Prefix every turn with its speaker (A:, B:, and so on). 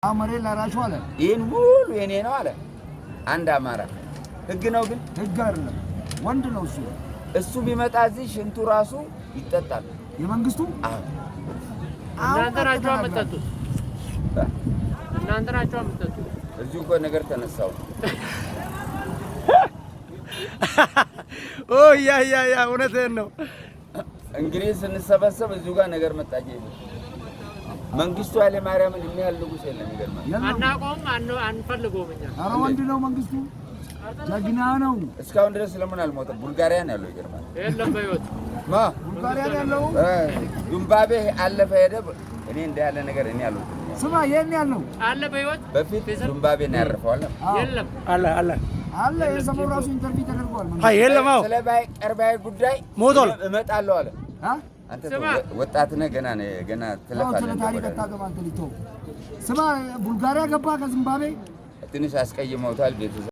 A: አማራ ለራሹ አለ
B: ይሄን ሁሉ የኔ ነው አለ። አንድ አማራ ህግ ነው ግን
A: ህግ አይደለም፣ ወንድ ነው እሱ።
B: እሱ ቢመጣ እዚህ ሽንቱ ራሱ ይጠጣል።
A: የመንግስቱ
C: እናንተ ናችሁ አመጣጡት፣ እናንተ ናችሁ አመጣጡት።
B: እዚህ እኮ ነገር ተነሳው።
D: ኦ ያ እውነትህን ነው።
B: እንግዲህ ስንሰበሰብ እዚሁ ጋር ነገር መጣጀ መንግስቱ ኃይለ ማርያምን የሚያልጉ ሰለም ይገርማል።
C: አናቆም አንፈልገውም እኛ።
A: ኧረ ወንድ ነው መንግስቱ፣ ጀግና ነው።
B: እስካሁን ድረስ ለምን አልሞተም? ቡልጋሪያ ነው ያለው። ይገርማል።
C: የለም በህይወት
A: ቡልጋሪያ ያለው
B: ዙምባቤ አለፈ ሄደ። እኔ እንደ ያለ ነገር እኔ አልወጣም።
A: ስማ የኔ ያለው
C: አለ በህይወት
B: በፊት ዙምባቤ ነው ያረፈው።
C: የለም
A: አለ የሰሞኑ ራሱ ኢንተርቪው ተደርጓል።
D: የለም
B: ስለባይ ቀርባይ ጉዳይ
D: ሞቷል
B: እመጣለሁ አለ። አንተ ወጣት ነህ ገና ትለፋለህ።
A: ታሪክ አታውቅም አንተ ልጅ። ስማ ቡልጋሪያ ገባ ከዚምባብዌ
B: ትንሽ አስቀይመውታል ቤተሰብ